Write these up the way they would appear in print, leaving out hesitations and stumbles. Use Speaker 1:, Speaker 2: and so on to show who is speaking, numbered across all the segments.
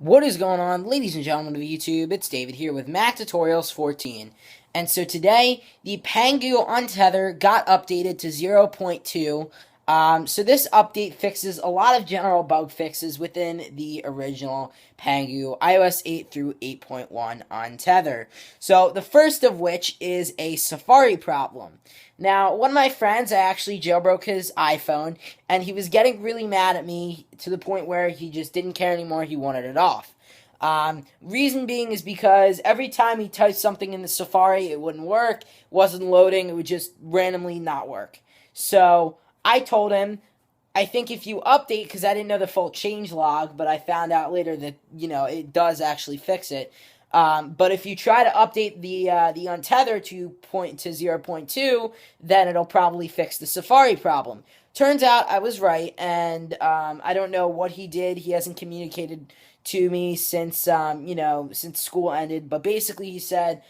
Speaker 1: What is going on, ladies and gentlemen of YouTube? It's David here with Mac Tutorials 14. And so today, the Pangu untether got updated to 0.2. So this update fixes a lot of general bug fixes within the original Pangu iOS 8 through 8.1 untether. So the first of which is a Safari problem. Now, one of my friends, I actually jailbroke his iPhone, and he was getting really mad at me to the point where he just didn't care anymore. He wanted it off. Reason being is because every time he typed something in the Safari, it wouldn't work, wasn't loading, it would just randomly not work. So I told him, I think if you update, because I didn't know the full change log, but I found out later that, it does actually fix it. But if you try to update the untether to 0.2, then it'll probably fix the Safari problem. Turns out I was right, and I don't know what he did. He hasn't communicated to me since since school ended. But basically, he said,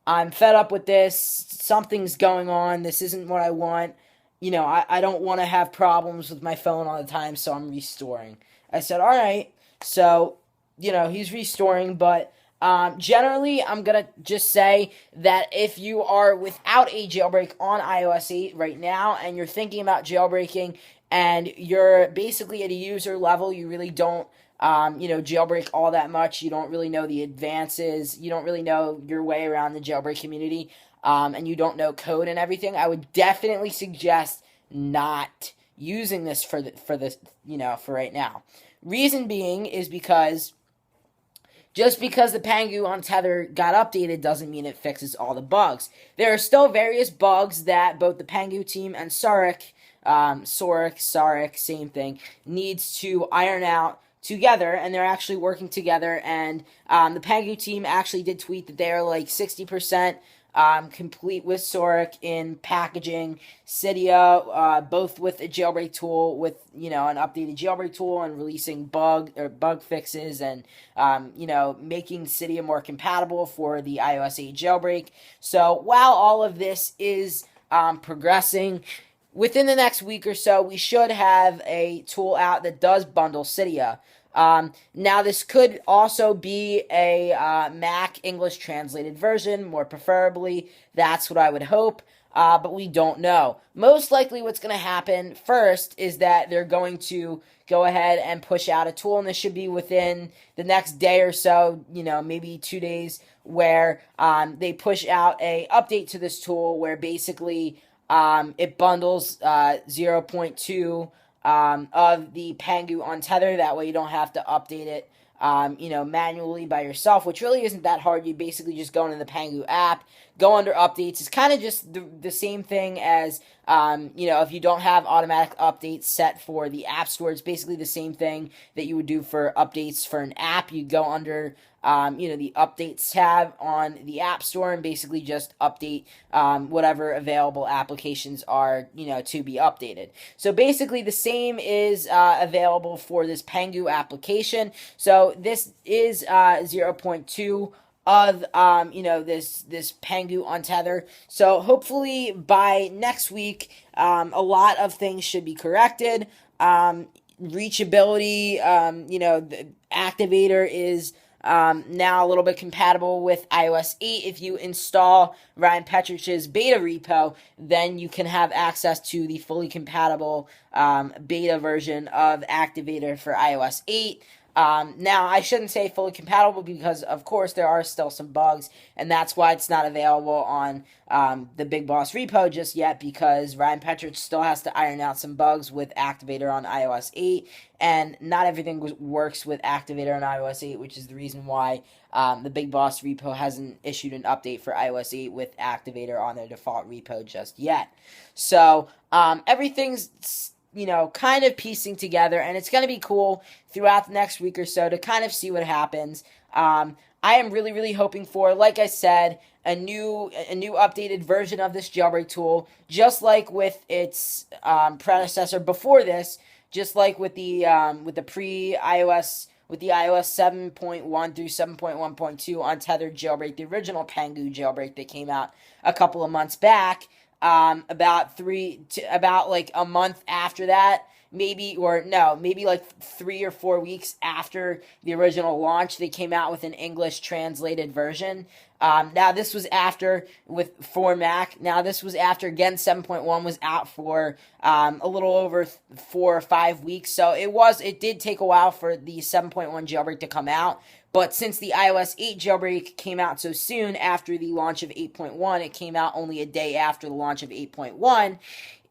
Speaker 1: "I'm fed up with this. Something's going on. This isn't what I want. I don't want to have problems with my phone all the time, so I'm restoring." I said, "All right." So he's restoring, but generally, I'm going to just say that if you are without a jailbreak on iOS 8 right now and you're thinking about jailbreaking and you're basically at a user level, you really don't, jailbreak all that much. You don't really know the advances. You don't really know your way around the jailbreak community, and you don't know code and everything. I would definitely suggest not using this for right now. Reason being is because just because the Pangu untether got updated doesn't mean it fixes all the bugs. There are still various bugs that both the Pangu team and Sarek, same thing, needs to iron out together, and they're actually working together. And the Pangu team actually did tweet that they are like 60% complete with Sarek in packaging Cydia, both with a jailbreak tool, with an updated jailbreak tool, and releasing bug fixes, and making Cydia more compatible for the iOS 8 jailbreak. So while all of this is progressing, within the next week or so, we should have a tool out that does bundle Cydia. Now, this could also be a Mac English translated version, more preferably. That's what I would hope, but we don't know. Most likely what's going to happen first is that they're going to go ahead and push out a tool, and this should be within the next day or so, maybe 2 days, where they push out a update to this tool where basically it bundles 0.2 of the Pangu untether. That way you don't have to update it, manually by yourself, which really isn't that hard. You basically just go into the Pangu app, go under updates. It's kind of just the same thing as, if you don't have automatic updates set for the App Store, it's basically the same thing that you would do for updates for an app. You go under the updates tab on the App Store and basically just update whatever available applications are, to be updated. So basically the same is available for this Pangu application. So this is 0.2 of this Pangu untether. So hopefully by next week, a lot of things should be corrected. Reachability, the activator is now a little bit compatible with iOS 8. If you install Ryan Petrich's beta repo, then you can have access to the fully compatible beta version of Activator for iOS 8. Now, I shouldn't say fully compatible because, of course, there are still some bugs, and that's why it's not available on the Big Boss repo just yet, because Ryan Petrich still has to iron out some bugs with Activator on iOS 8, and not everything works with Activator on iOS 8, which is the reason why the Big Boss repo hasn't issued an update for iOS 8 with Activator on their default repo just yet. So, everything's kind of piecing together, and it's going to be cool throughout the next week or so to kind of see what happens. I am really, really hoping for, like I said, a new updated version of this jailbreak tool, just like with its predecessor before this, just like with the pre-iOS, with the iOS 7.1 through 7.1.2 untethered jailbreak, the original Pangu jailbreak that came out a couple of months back. About like a month after that, maybe, or no, maybe like 3 or 4 weeks after the original launch, they came out with an English translated version. Now this was after for Mac. Now this was after, again, 7.1 was out for a little over 4 or 5 weeks. So it did take a while for the 7.1 jailbreak to come out. But since the iOS 8 jailbreak came out so soon after the launch of 8.1, it came out only a day after the launch of 8.1.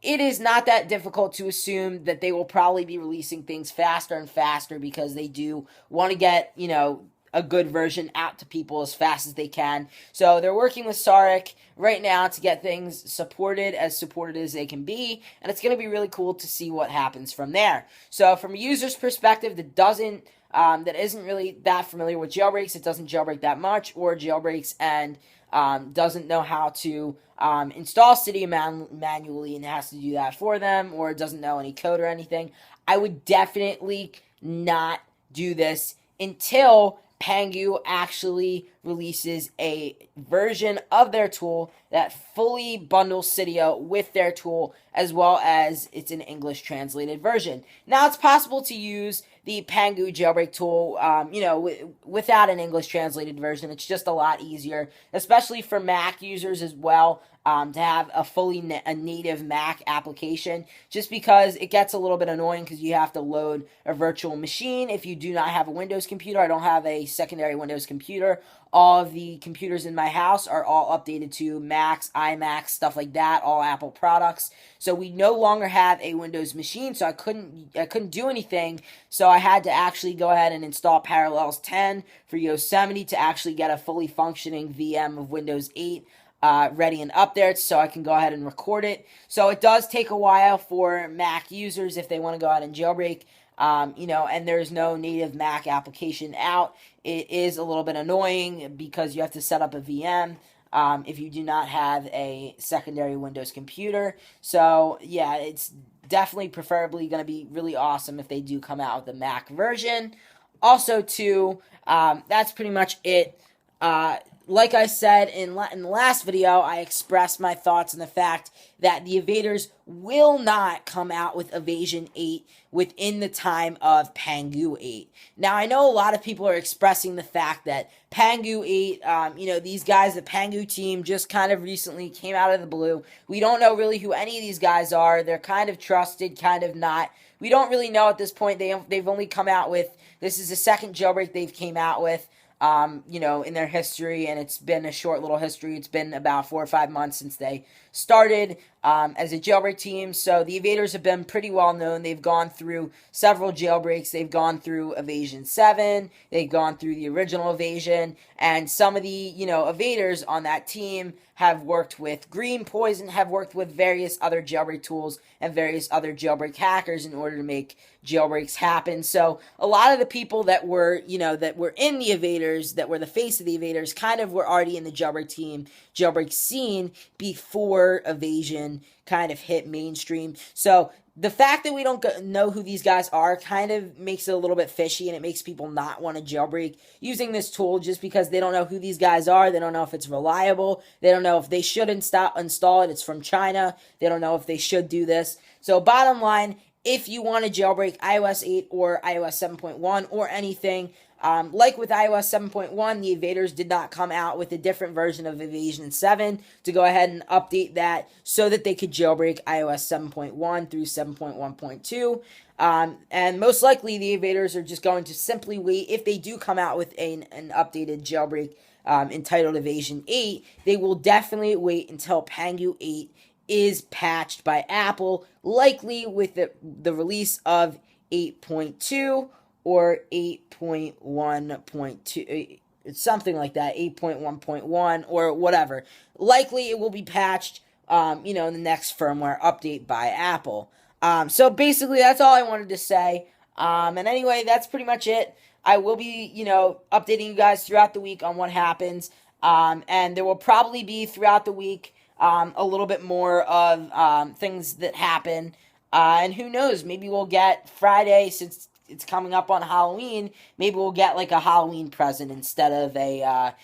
Speaker 1: It is not that difficult to assume that they will probably be releasing things faster and faster, because they do want to get, a good version out to people as fast as they can. So they're working with Sarek right now to get things supported as they can be, and it's going to be really cool to see what happens from there. So from a user's perspective that isn't really that familiar with jailbreaks, it doesn't jailbreak that much, or jailbreaks and doesn't know how to install Cydia manually and has to do that for them, or doesn't know any code or anything, I would definitely not do this until Pangu actually releases a version of their tool that fully bundles Cydia with their tool, as well as it's an English translated version. Now, it's possible to use the Pangu jailbreak tool, without an English translated version. It's just a lot easier, especially for Mac users as well, to have a native Mac application, just because it gets a little bit annoying because you have to load a virtual machine if you do not have a Windows computer. I don't have a secondary Windows computer. All of the computers in my house are all updated to Macs, iMacs, stuff like that, all Apple products. So we no longer have a Windows machine, so I couldn't do anything. So I had to actually go ahead and install Parallels 10 for Yosemite to actually get a fully functioning VM of Windows 8 ready and up there, so I can go ahead and record it. So it does take a while for Mac users if they want to go ahead and jailbreak. And there's no native Mac application out. It is a little bit annoying because you have to set up a VM if you do not have a secondary Windows computer. So, yeah, it's definitely preferably going to be really awesome if they do come out with a Mac version. Also, too, that's pretty much it. Like I said in the last video, I expressed my thoughts on the fact that the Evaders will not come out with Evasion 8 within the time of Pangu 8. Now, I know a lot of people are expressing the fact that Pangu 8, these guys, the Pangu team, just kind of recently came out of the blue. We don't know really who any of these guys are. They're kind of trusted, kind of not. We don't really know at this point. They've only come out with, this is the second jailbreak they've came out with. In their history, and it's been a short little history. It's been about 4 or 5 months since they started as a jailbreak team. So the Evaders have been pretty well known. They've gone through several jailbreaks. They've gone through Evasion 7. They've gone through the original Evasion, and some of the, Evaders on that team have worked with Green Poison, have worked with various other jailbreak tools and various other jailbreak hackers in order to make jailbreaks happen. So a lot of the people that were, that were in the Evaders, that were the face of the Evaders, kind of were already in the jailbreak team, jailbreak scene before Evasion kind of hit mainstream. So the fact that we don't know who these guys are kind of makes it a little bit fishy, and it makes people not want to jailbreak using this tool just because they don't know who these guys are. They don't know if it's reliable. They don't know if they should install it. It's from China. They don't know if they should do this. So bottom line, if you want to jailbreak iOS 8 or iOS 7.1 or anything, like with iOS 7.1, the Evaders did not come out with a different version of Evasion 7 to go ahead and update that so that they could jailbreak iOS 7.1 through 7.1.2. And most likely the Evaders are just going to simply wait. If they do come out with an updated jailbreak entitled Evasion 8, they will definitely wait until Pangu 8 is patched by Apple, likely with the release of 8.2 or 8.1.2, something like that, 8.1.1 or whatever. Likely it will be patched, in the next firmware update by Apple. So basically that's all I wanted to say. And anyway, that's pretty much it. I will be, updating you guys throughout the week on what happens. And there will probably be throughout the week a little bit more of things that happen. And who knows, maybe we'll get Friday, since it's coming up on Halloween, maybe we'll get like a Halloween present instead of a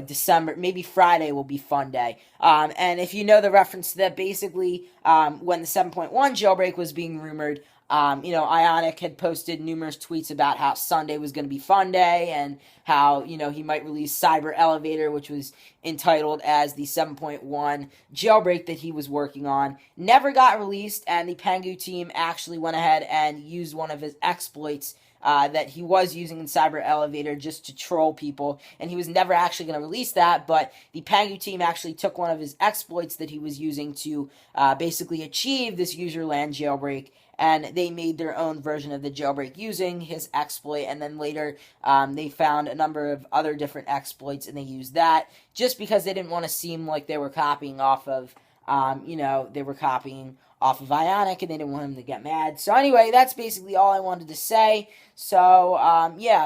Speaker 1: December, maybe Friday will be fun day. And if you know the reference to that, basically, when the 7.1 jailbreak was being rumored, Ionic had posted numerous tweets about how Sunday was going to be fun day and how, he might release Cyber Elevator, which was entitled as the 7.1 jailbreak that he was working on. Never got released, and the Pangu team actually went ahead and used one of his exploits that he was using in Cyber Elevator just to troll people, and he was never actually going to release that, but the Pangu team actually took one of his exploits that he was using to basically achieve this user land jailbreak, and they made their own version of the jailbreak using his exploit, and then later they found a number of other different exploits, and they used that just because they didn't want to seem like they were copying off of Ionic, and they didn't want him to get mad. So anyway, that's basically all I wanted to say. So,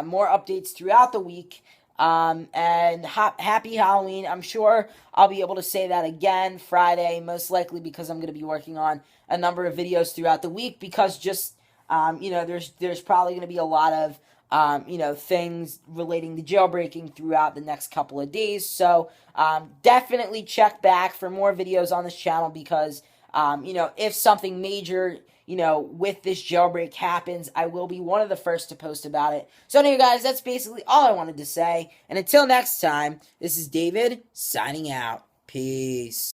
Speaker 1: more updates throughout the week. And happy Halloween. I'm sure I'll be able to say that again Friday, most likely because I'm going to be working on a number of videos throughout the week because just, there's probably going to be a lot of things relating to jailbreaking throughout the next couple of days. So, definitely check back for more videos on this channel because, if something major, with this jailbreak happens, I will be one of the first to post about it. So anyway, guys, that's basically all I wanted to say. And until next time, this is David signing out. Peace.